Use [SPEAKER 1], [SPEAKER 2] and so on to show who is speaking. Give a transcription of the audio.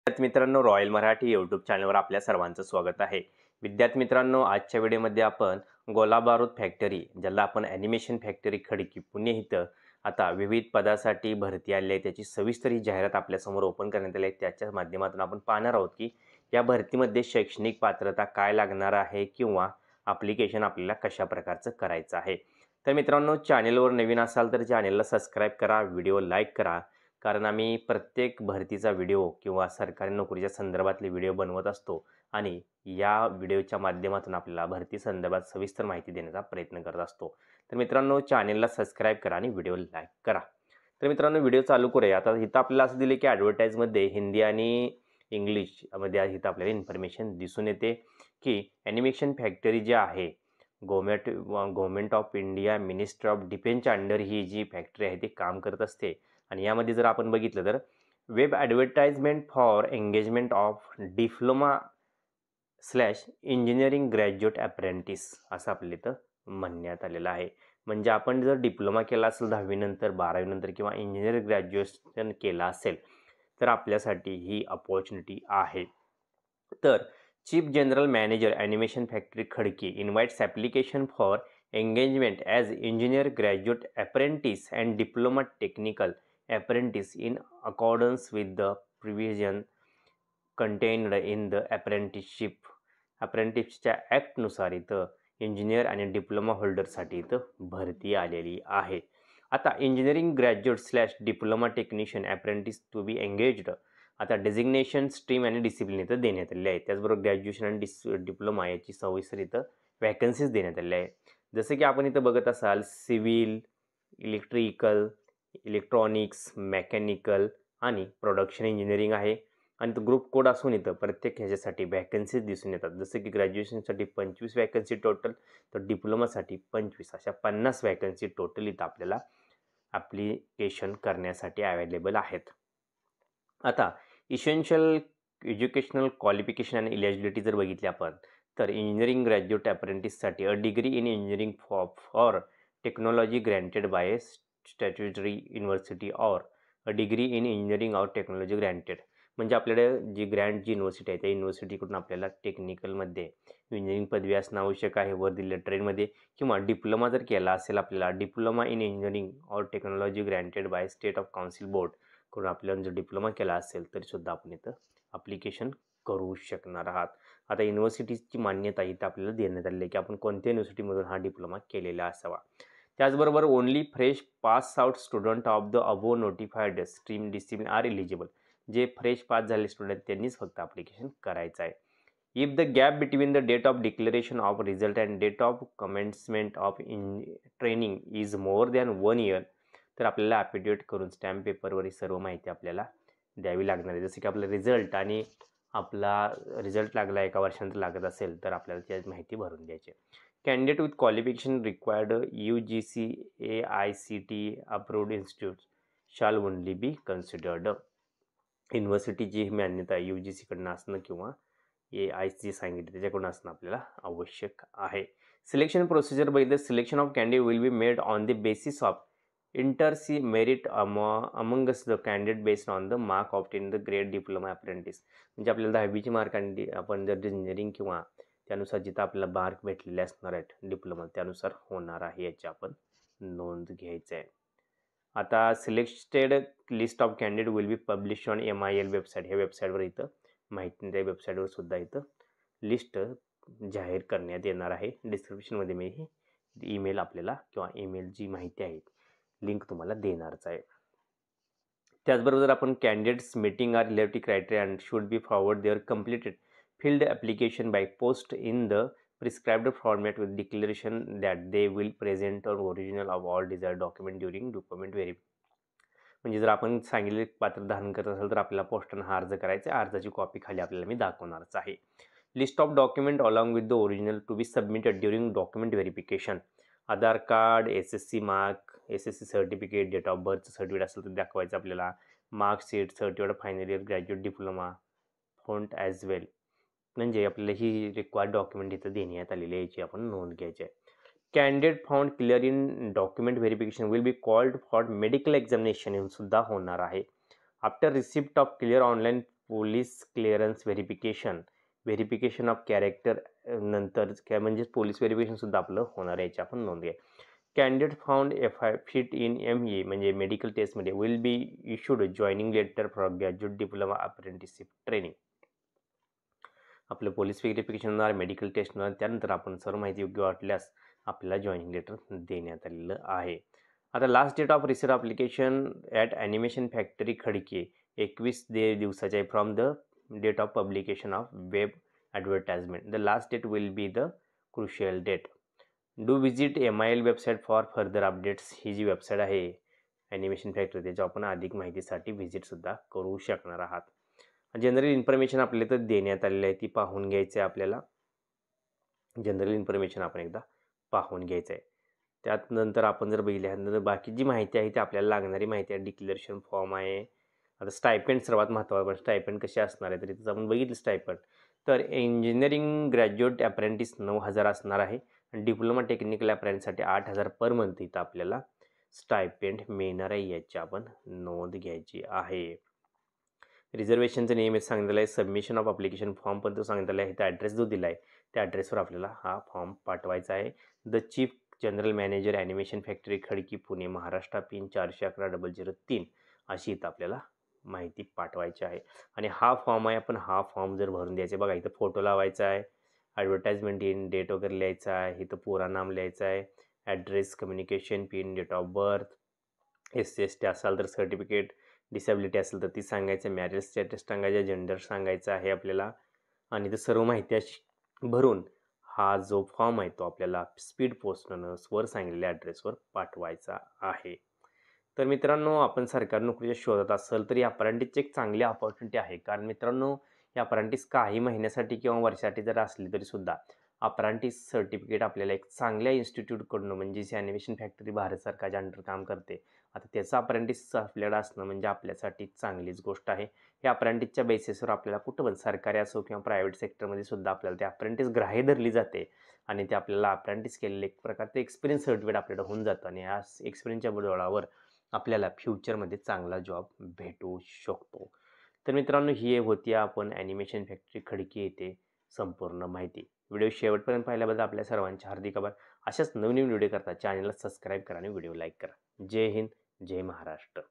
[SPEAKER 1] विद्यार्थी मित्रांनो, royal Marathi YouTube चॅनलवर आपल्या सर्वांचं स्वागत आहे. विद्यार्थी मित्रांनो, आजच्या व्हिडिओमध्ये आपण गोलाबारूद फॅक्टरी, ज्याला आपण ॲनिमेशन फॅक्टरी खडकी पुणे इथं आता विविध पदासाठी भरती आली आहे, त्याची सविस्तर ही जाहिरात आपल्यासमोर ओपन करण्यात आली आहे. त्याच्या माध्यमातून आपण पाहणार आहोत की या भरतीमध्ये शैक्षणिक पात्रता काय लागणार आहे किंवा ॲप्लिकेशन आपल्याला कशा प्रकारचं करायचं आहे. तर मित्रांनो, चॅनलवर नवीन असाल तर चॅनलला सबस्क्राईब करा, व्हिडिओ लाईक करा, कारण आम्ही प्रत्येक भरतीचा व्हिडिओ किंवा सरकारी नोकरीच्या संदर्भातले व्हिडिओ बनवत असतो आणि या व्हिडिओच्या माध्यमातून आपल्याला भरती संदर्भात सविस्तर माहिती देण्याचा प्रयत्न करत असतो. तर मित्रांनो, चॅनलला सबस्क्राईब करा आणि व्हिडिओ लाईक करा. तर मित्रांनो, व्हिडिओ चालू करूया. आता इथं आपल्याला असं दिले की ॲडव्हर्टाईजमध्ये हिंदी आणि इंग्लिशमध्ये इथं आपल्याला इन्फॉर्मेशन दिसून येते की ॲनिमेशन फॅक्टरी जी आहे, government of India ministry of डिफेन्सच्या अंडर ही जी फॅक्टरी आहे ती काम करत असते. आणि यामध्ये जर आपण बघितलं तर web advertisement for engagement of diploma slash engineering graduate apprentice असं आपल्या इथं म्हणण्यात आलेलं आहे. म्हणजे आपण जर डिप्लोमा केला असेल 10वी नंतर 12वी नंतर किंवा इंजिनिअरिंग ग्रॅज्युएशन केला असेल तर आपल्यासाठी ही अपॉर्च्युनिटी आहे. तर chief general manager animation factory Khadki invites application for engagement as engineer graduate apprentice and diploma technical apprentice in accordance with the provision contained in the apprenticeshipच्या ॲक्टनुसार इथं इंजिनियर आणि डिप्लोमा होल्डरसाठी इथं भरती आलेली आहे. आता engineering graduate slash diploma technician apprentice to be engaged आता designation stream आणि discipline इथं देण्यात आलेले आहे. त्याचबरोबर ग्रॅज्युएशन आणि डिप्लोमा याची सविस्तर इथं वॅकन्सीज देण्यात आलेल्या आहे. जसं की आपण इथं बघत असाल सिव्हिल, इलेक्ट्रिकल, इलेक्ट्रॉनिक्स, मेकॅनिकल आणि प्रोडक्शन इंजिनिअरिंग आहे. आणि तो ग्रुप कोड असून इथं प्रत्येक ह्याच्यासाठी वॅकन्सीज दिसून येतात. जसं की ग्रॅज्युएशनसाठी 25 वॅकन्सी टोटल, तर डिप्लोमासाठी 25, अशा 50 वॅकन्सी टोटल इथं आपल्याला ॲप्लिकेशन करण्यासाठी अवेलेबल आहेत. आता इसेन्शियल एज्युकेशनल क्वालिफिकेशन आणि इलिजिबिलिटी जर बघितली आपण तर इंजिनिअरिंग ग्रॅज्युएट अप्रेंटिससाठी a degree in engineering for technology granted by statutory university or a degree in engineering or technology granted. म्हणजे आपल्याकडे जी ग्रँट जी युनिव्हर्सिटी आहे त्या युनिव्हर्सिटीकडून आपल्याला टेक्निकलमध्ये इंजिनिअरिंग पदवी असणं आवश्यक आहे वर दिलेल्या ट्रेनमध्ये, किंवा डिप्लोमा जर केला असेल आपल्याला diploma in engineering or technology granted by state of council board करून आपल्याला जर डिप्लोमा केला असेल तरीसुद्धा आपण इथं ॲप्लिकेशन करू शकणार आहात. आता युनिव्हर्सिटीची मान्यता इथं आपल्याला देण्यात आली आहे की आपण कोणत्या युनिव्हर्सिटीमधून हा डिप्लोमा केलेला असावा. त्याचबरोबर only fresh pass out student of the above notified stream discipline are eligible. जे फ्रेश पास झाले स्टुडंट त्यांनीच फक्त ॲप्लिकेशन करायचं आहे. If the gap between the date of declaration of result and date of commencement of training is more than 1 year, तर आपल्याला affidavit करून stamp पेपरवर ही सर्व माहिती आपल्याला द्यावी लागणार आहे. जसं की आपला रिझल्ट आणि आपला रिझल्ट लागला एका वर्षानंतर लागत असेल तर आपल्याला त्याची माहिती भरून द्यायची. Candidate with qualification required UGC AICTE approved institute शाल ओनली बी कन्सिडर्ड. युनिव्हर्सिटीची मान्यता UGC कडनं असणं किंवा AICTE सांगितलं त्याच्याकडून असणं आपल्याला आवश्यक आहे. सिलेक्शन प्रोसिजर बघितलं, selection of candidate will be made on the basis of inter se merit amongst the candidate based on the mark obtain the grade diploma apprentice. म्हणजे आपल्याला 10वीची मार्क आणि आपण जर इंजिनिअरिंग किंवा त्यानुसार जिथं आपल्याला मार्क भेटलेले असणार आहेत डिप्लोमा त्यानुसार होणार आहे, याची आपण नोंद घ्यायचं आहे. आता selected list of candidate will be publish on MIL website. ह्या वेबसाईटवर इथं माहिती त्या वेबसाईटवर सुद्धा इथं लिस्ट जाहीर करण्यात येणार आहे. डिस्क्रिप्शनमध्ये मी ही ईमेल आपल्याला किंवा ईमेल जी माहिती आहे लिंक तुम्हाला देणारच आहे. त्याचबरोबर आपण candidates meeting are relative criteria and should be forward their completed filled application by post in the prescribed format with declaration that they will present an original of all desired document during document verification. म्हणजे जर आपण सांगितले पात्र धारण करत असेल तर आपल्याला पोस्टानं हा अर्ज करायचा आहे. अर्जाची कॉपी खाली आपल्याला मी दाखवणारच आहे. List of document along with the original to be submitted during document verification. Aadhaar card, SSC mark, SSC certificate, date of birth certificate असेल तर दाखवायचं आपल्याला, marksheet, certificate final year graduate diploma, font as well. म्हणजे आपल्याला ही required document इथं देण्यात आलेली आहे, याची आपण नोंद घ्यायची आहे. Candidate found clear in document verification will be called for medical examination सुद्धा होणार आहे. After receipt of clear online police clearance verification of character नंतर काय म्हणजे पोलीस व्हेरिफिकेशनसुद्धा आपलं होणार आहे, याची आपण नोंद घ्या. Candidate found fit in ME म्हणजे मेडिकल टेस्टमध्ये will be issued joining letter for graduate diploma apprenticeship training. आपलं पोलीस व्हेरिफिकेशन होणार, मेडिकल टेस्ट होणार, त्यानंतर आपण सर्व माहिती योग्य वाटल्यास आपल्याला जॉईनिंग लेटर देण्यात आलेलं आहे. आता last date of receipt application at ammunition factory Khadki 21 दिवसाचे आहे from the date of publication of web advertisement. The last date will be the crucial date. Do visit MIL website for further updates. ही जी website आहे ammunition factory, त्याच्यावर आपण अधिक माहितीसाठी व्हिजिटसुद्धा करू शकणार आहात. जनरल इन्फॉर्मेशन आपल्याला तर देण्यात आलेली आहे, ती पाहून घ्यायचं आहे आपल्याला. जनरल इन्फॉर्मेशन आपण एकदा पाहून घ्यायचं आहे. त्यात नंतर आपण जर बघितल्यानंतर बाकी जी माहिती आहे ती आपल्याला लागणारी माहिती आहे. डिक्लेरेशन फॉर्म आहे. आता स्टायपेंड सर्वात महत्त्वाचं. स्टायपेंड कसे असणार आहे तरी तिथं आपण बघितलं स्टायपेंड. तर इंजिनिअरिंग ग्रॅज्युएट अप्रेंटिस 9,000 असणार आहे आणि डिप्लोमा टेक्निकल अप्रेंटिससाठी 8,000 पर मंथ इथं आपल्याला स्टायपेंड मिळणार आहे, याची आपण नोंद घ्यायची आहे. रिझर्वेशनचं नियमित सांगितलेलं आहे. सबमिशन ऑफ अप्लिकेशन फॉर्म पण तो सांगितलेला आहे. इथं ॲड्रेस जो दिला आहे त्या ॲड्रेसवर आपल्याला हा फॉर्म पाठवायचा आहे. The chief general manager animation factory Khadki Pune Maharashtra pin 411-003 अशी इथं आपल्याला माहिती पाठवायची आहे. आणि हा फॉर्म आहे, आपण हा फॉर्म जर भरून द्यायचा बघा, इथं फोटो लावायचा आहे, ॲडव्हर्टाइजमेंट इन डेट वगैरे लिहायचं आहे, इथं पुरा नाम लिहायचं आहे, address, communication pin, date of birth, SC/ST असाल तर सर्टिफिकेट, डिसॅबिलिटी असेल तर ती सांगायचं, मॅरेज स्टेटस सांगायचं, जेंडर सांगायचं आहे आपल्याला. आणि ते सर्व माहिती अशी भरून हा जो फॉर्म आहे तो आपल्याला स्पीड पोस्टनं वर सांगितलेल्या ॲड्रेसवर पाठवायचा आहे. तर मित्रांनो, आपण सरकारी नोकरीच्या शोधात असेल तर या अप्रेंटिसची एक चांगली अपॉर्च्युनिटी आहे. कारण मित्रांनो, या अप्रेंटिस काही महिन्यासाठी किंवा वर्षासाठी जर असली तरीसुद्धा अप्रेंटिस सर्टिफिकेट आपल्याला एक चांगल्या इन्स्टिट्यूटकडून म्हणजे जी ॲनिमेशन फॅक्टरी भारत सरकारच्या अंडर काम करते, आता त्याचं अप्रेंटिस आपल्याला असणं म्हणजे आपल्यासाठी चांगलीच गोष्ट आहे. या अप्रेंटिसच्या बेसिसवर आपल्याला कुठं पण सरकारी असो किंवा प्रायव्हेट सेक्टरमध्ये सुद्धा आपल्याला ते अप्रेंटिस ग्राह्य धरली जाते आणि ते आपल्याला अप्रेंटिस केलेलं एक प्रकारचं एक्सपिरियन्स सर्टिफिकेट आपल्याला होऊन जातं आणि या एक्सपिरियन्सच्या बळावर आपल्याला फ्युचरमध्ये चांगला जॉब भेटू शकतो. तर मित्रांनो, ही होती आपण ॲनिमेशन फॅक्टरी खडकी येथे संपूर्ण माहिती. व्हिडिओ शेवटपर्यंत पाहिल्याबद्दल आपल्या सर्वांचे हार्दिक आभार. अशाच नवीन व्हिडिओ करता चॅनलला सबस्क्राईब करा आणि व्हिडिओ लाईक करा. जय हिंद, जय महाराष्ट्र.